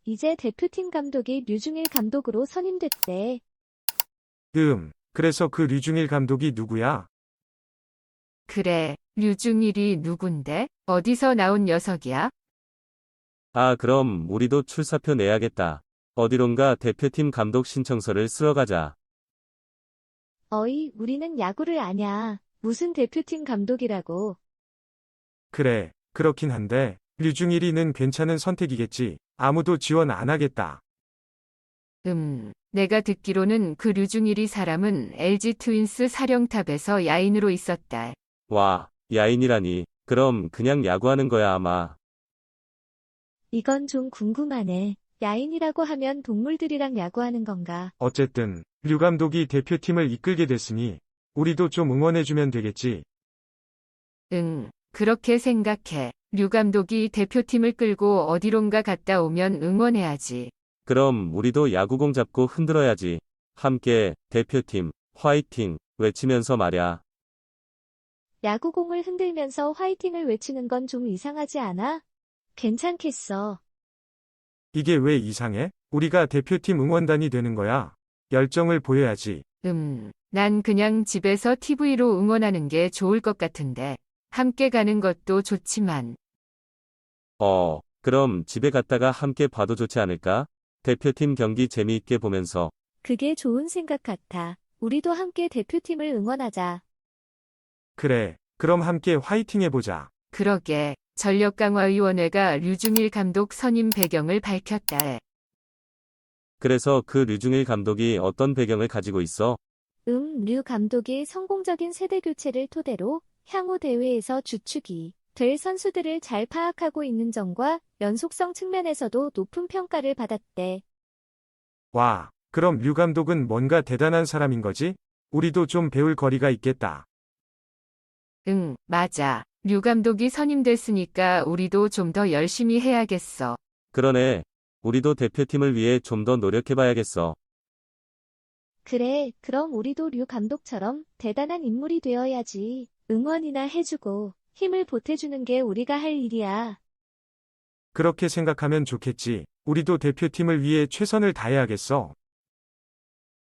이제 대표팀 감독이 류중일 감독으로 선임됐대. 그래서 그 류중일 감독이 누구야? 그래, 류중일이 누군데? 어디서 나온 녀석이야? 아, 그럼 우리도 출사표 내야겠다. 어디론가 대표팀 감독 신청서를 쓰러 가자. 어이, 우리는 야구를 아냐. 무슨 대표팀 감독이라고. 그래, 그렇긴 한데, 류중일이는 괜찮은 선택이겠지. 아무도 지원 안 하겠다. 내가 듣기로는 그 류중일이 사람은 LG 트윈스 사령탑에서 야인으로 있었다. 와, 야인이라니. 그럼 그냥 야구하는 거야 아마. 이건 좀 궁금하네. 야인이라고 하면 동물들이랑 야구하는 건가? 어쨌든, 류 감독이 대표팀을 이끌게 됐으니, 우리도 좀 응원해주면 되겠지. 그렇게 생각해. 류 감독이 대표팀을 끌고 어디론가 갔다 오면 응원해야지. 그럼 우리도 야구공 잡고 흔들어야지. 함께 대표팀 화이팅 외치면서 말야. 야구공을 흔들면서 화이팅을 외치는 건 좀 이상하지 않아? 괜찮겠어. 이게 왜 이상해? 우리가 대표팀 응원단이 되는 거야. 열정을 보여야지. 난 그냥 집에서 TV로 응원하는 게 좋을 것 같은데. 함께 가는 것도 좋지만. 그럼 집에 갔다가 함께 봐도 좋지 않을까? 대표팀 경기 재미있게 보면서. 그게 좋은 생각 같아. 우리도 함께 대표팀을 응원하자. 그래, 그럼 함께 화이팅 해보자. 그러게, 전력강화위원회가 류중일 감독 선임 배경을 밝혔다. 그래서 그 류중일 감독이 어떤 배경을 가지고 있어? 류 감독이 성공적인 세대 교체를 토대로 향후 대회에서 주축이 될 선수들을 잘 파악하고 있는 점과 연속성 측면에서도 높은 평가를 받았대. 와, 그럼 류 감독은 뭔가 대단한 사람인 거지? 우리도 좀 배울 거리가 있겠다. 맞아. 류 감독이 선임됐으니까 우리도 좀 더 열심히 해야겠어. 그러네. 우리도 대표팀을 위해 좀 더 노력해봐야겠어. 그래, 그럼 우리도 류 감독처럼 대단한 인물이 되어야지. 응원이나 해주고 힘을 보태주는 게 우리가 할 일이야. 그렇게 생각하면 좋겠지. 우리도 대표팀을 위해 최선을 다해야겠어.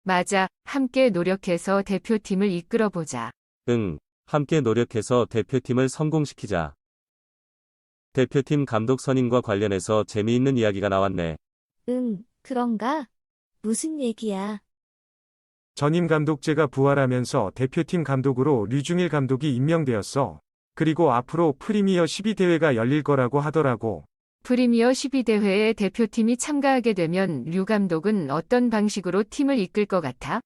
맞아. 함께 노력해서 대표팀을 이끌어보자. 함께 노력해서 대표팀을 성공시키자. 대표팀 감독 선임과 관련해서 재미있는 이야기가 나왔네. 그런가? 무슨 얘기야? 전임 감독제가 부활하면서 대표팀 감독으로 류중일 감독이 임명되었어. 그리고 앞으로 프리미어 12대회가 열릴 거라고 하더라고. 프리미어 12대회에 대표팀이 참가하게 되면 류 감독은 어떤 방식으로 팀을 이끌 것 같아?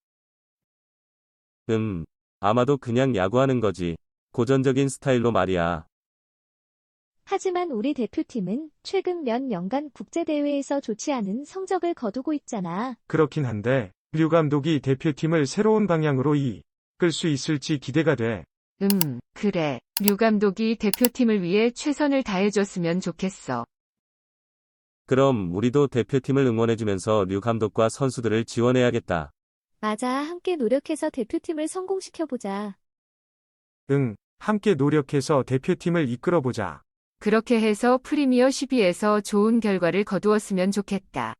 아마도 그냥 야구하는 거지. 고전적인 스타일로 말이야. 하지만 우리 대표팀은 최근 몇 년간 국제대회에서 좋지 않은 성적을 거두고 있잖아. 그렇긴 한데, 류 감독이 대표팀을 새로운 방향으로 이끌 수 있을지 기대가 돼. 그래. 류 감독이 대표팀을 위해 최선을 다해줬으면 좋겠어. 그럼 우리도 대표팀을 응원해주면서 류 감독과 선수들을 지원해야겠다. 맞아, 함께 노력해서 대표팀을 성공시켜보자. 함께 노력해서 대표팀을 이끌어보자. 그렇게 해서 프리미어 12에서 좋은 결과를 거두었으면 좋겠다.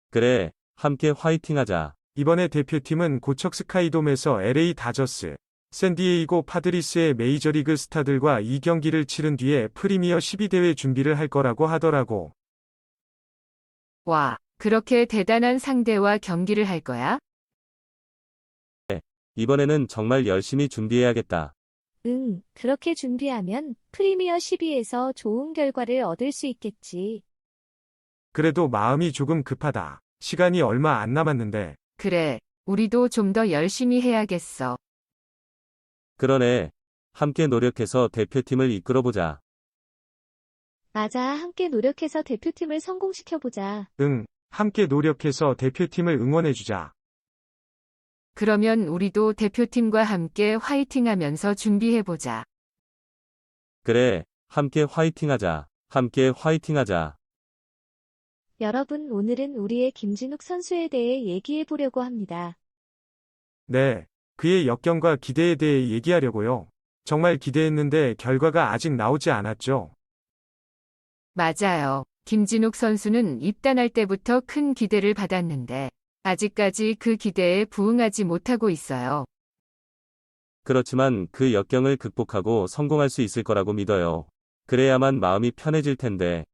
그래, 함께 화이팅하자. 이번에 대표팀은 고척 스카이돔에서 LA 다저스, 샌디에이고 파드리스의 메이저리그 스타들과 이 경기를 치른 뒤에 프리미어 12대회 준비를 할 거라고 하더라고. 와, 그렇게 대단한 상대와 경기를 할 거야? 이번에는 정말 열심히 준비해야겠다. 그렇게 준비하면 프리미어 12에서 좋은 결과를 얻을 수 있겠지. 그래도 마음이 조금 급하다. 시간이 얼마 안 남았는데. 그래, 우리도 좀 더 열심히 해야겠어. 그러네. 함께 노력해서 대표팀을 이끌어보자. 맞아, 함께 노력해서 대표팀을 성공시켜보자. 함께 노력해서 대표팀을 응원해주자. 그러면 우리도 대표팀과 함께 화이팅하면서 준비해보자. 그래, 함께 화이팅하자. 함께 화이팅하자. 여러분, 오늘은 우리의 김진욱 선수에 대해 얘기해 보려고 합니다. 네, 그의 역경과 기대에 대해 얘기하려고요. 정말 기대했는데 결과가 아직 나오지 않았죠. 맞아요. 김진욱 선수는 입단할 때부터 큰 기대를 받았는데 아직까지 그 기대에 부응하지 못하고 있어요. 그렇지만 그 역경을 극복하고 성공할 수 있을 거라고 믿어요. 그래야만 마음이 편해질 텐데.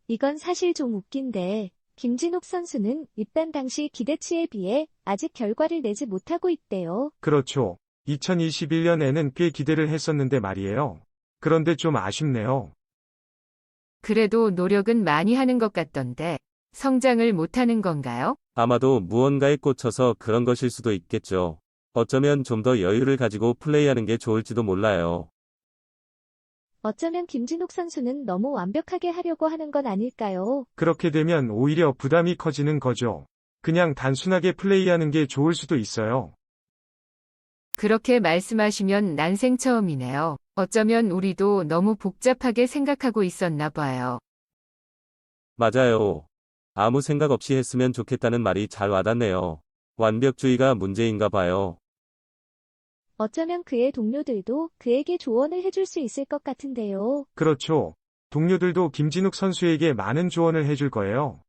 이건 사실 좀 웃긴데, 김진욱 선수는 입단 당시 기대치에 비해 아직 결과를 내지 못하고 있대요. 그렇죠. 2021년에는 꽤 기대를 했었는데 말이에요. 그런데 좀 아쉽네요. 그래도 노력은 많이 하는 것 같던데 성장을 못하는 건가요? 아마도 무언가에 꽂혀서 그런 것일 수도 있겠죠. 어쩌면 좀 더 여유를 가지고 플레이하는 게 좋을지도 몰라요. 어쩌면 김진욱 선수는 너무 완벽하게 하려고 하는 건 아닐까요? 그렇게 되면 오히려 부담이 커지는 거죠. 그냥 단순하게 플레이하는 게 좋을 수도 있어요. 그렇게 말씀하시면 난생 처음이네요. 어쩌면 우리도 너무 복잡하게 생각하고 있었나 봐요. 맞아요. 아무 생각 없이 했으면 좋겠다는 말이 잘 와닿네요. 완벽주의가 문제인가 봐요. 어쩌면 그의 동료들도 그에게 조언을 해줄 수 있을 것 같은데요. 그렇죠. 동료들도 김진욱 선수에게 많은 조언을 해줄 거예요.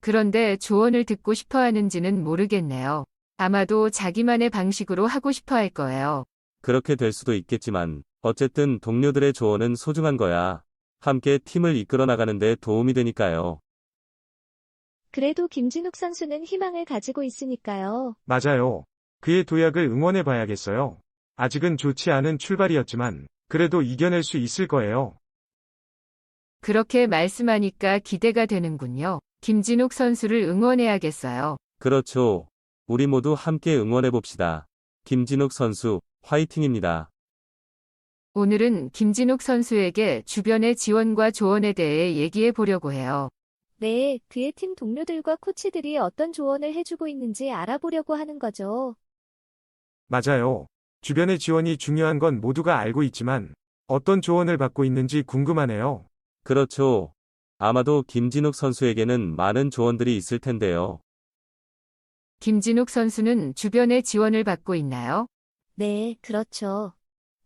그런데 조언을 듣고 싶어 하는지는 모르겠네요. 아마도 자기만의 방식으로 하고 싶어 할 거예요. 그렇게 될 수도 있겠지만, 어쨌든 동료들의 조언은 소중한 거야. 함께 팀을 이끌어 나가는데 도움이 되니까요. 그래도 김진욱 선수는 희망을 가지고 있으니까요. 맞아요. 그의 도약을 응원해 봐야겠어요. 아직은 좋지 않은 출발이었지만, 그래도 이겨낼 수 있을 거예요. 그렇게 말씀하니까 기대가 되는군요. 김진욱 선수를 응원해야겠어요. 그렇죠. 우리 모두 함께 응원해 봅시다. 김진욱 선수, 화이팅입니다. 오늘은 김진욱 선수에게 주변의 지원과 조언에 대해 얘기해 보려고 해요. 네, 그의 팀 동료들과 코치들이 어떤 조언을 해주고 있는지 알아보려고 하는 거죠. 맞아요. 주변의 지원이 중요한 건 모두가 알고 있지만, 어떤 조언을 받고 있는지 궁금하네요. 그렇죠. 아마도 김진욱 선수에게는 많은 조언들이 있을 텐데요. 김진욱 선수는 주변의 지원을 받고 있나요? 네, 그렇죠.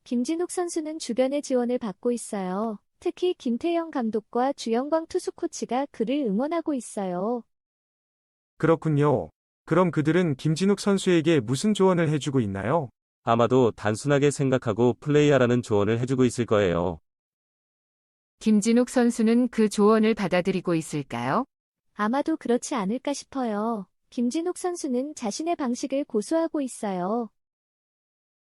김진욱 선수는 주변의 지원을 받고 있어요. 특히 김태형 감독과 주영광 투수 코치가 그를 응원하고 있어요. 그렇군요. 그럼 그들은 김진욱 선수에게 무슨 조언을 해주고 있나요? 아마도 단순하게 생각하고 플레이하라는 조언을 해주고 있을 거예요. 김진욱 선수는 그 조언을 받아들이고 있을까요? 아마도 그렇지 않을까 싶어요. 김진욱 선수는 자신의 방식을 고수하고 있어요.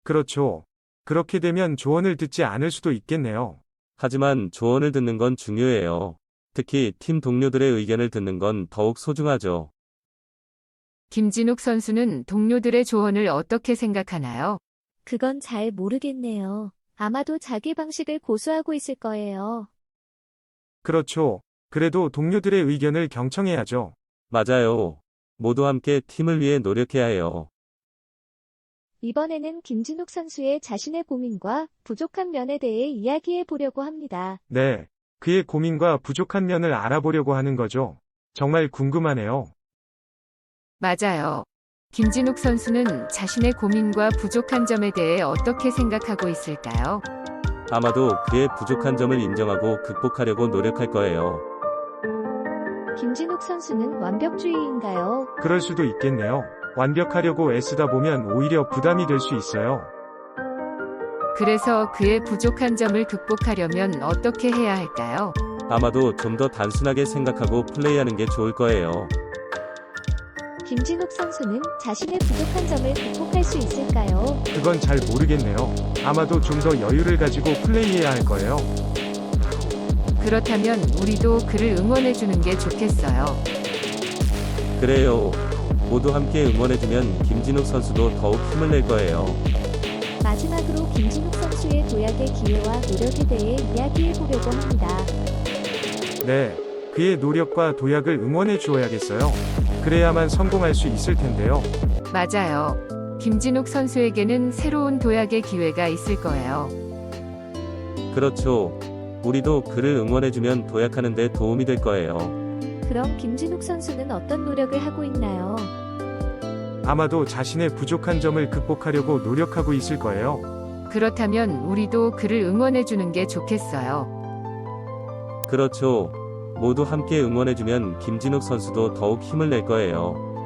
그렇죠. 그렇게 되면 조언을 듣지 않을 수도 있겠네요. 하지만 조언을 듣는 건 중요해요. 특히 팀 동료들의 의견을 듣는 건 더욱 소중하죠. 김진욱 선수는 동료들의 조언을 어떻게 생각하나요? 그건 잘 모르겠네요. 아마도 자기 방식을 고수하고 있을 거예요. 그렇죠. 그래도 동료들의 의견을 경청해야죠. 맞아요. 모두 함께 팀을 위해 노력해야 해요. 이번에는 김진욱 선수의 자신의 고민과 부족한 면에 대해 이야기해 보려고 합니다. 네. 그의 고민과 부족한 면을 알아보려고 하는 거죠. 정말 궁금하네요. 맞아요. 김진욱 선수는 자신의 고민과 부족한 점에 대해 어떻게 생각하고 있을까요? 아마도 그의 부족한 점을 인정하고 극복하려고 노력할 거예요. 김진욱 선수는 완벽주의인가요? 그럴 수도 있겠네요. 완벽하려고 애쓰다 보면 오히려 부담이 될 수 있어요. 그래서 그의 부족한 점을 극복하려면 어떻게 해야 할까요? 아마도 좀 더 단순하게 생각하고 플레이하는 게 좋을 거예요. 김진욱 선수는 자신의 부족한 점을 극복할 수 있을까요? 그건 잘 모르겠네요. 아마도 좀 더 여유를 가지고 플레이해야 할 거예요. 그렇다면 우리도 그를 응원해주는 게 좋겠어요. 그래요. 모두 함께 응원해주면 김진욱 선수도 더욱 힘을 낼 거예요. 마지막으로 김진욱 선수의 도약의 기회와 노력에 대해 이야기해 보려고 합니다. 네. 그의 노력과 도약을 응원해 주어야겠어요. 그래야만 성공할 수 있을 텐데요. 맞아요. 김진욱 선수에게는 새로운 도약의 기회가 있을 거예요. 그렇죠. 우리도 그를 응원해주면 도약하는 데 도움이 될 거예요. 그럼 김진욱 선수는 어떤 노력을 하고 있나요? 아마도 자신의 부족한 점을 극복하려고 노력하고 있을 거예요. 그렇다면 우리도 그를 응원해주는 게 좋겠어요. 그렇죠. 모두 함께 응원해주면 김진욱 선수도 더욱 힘을 낼 거예요.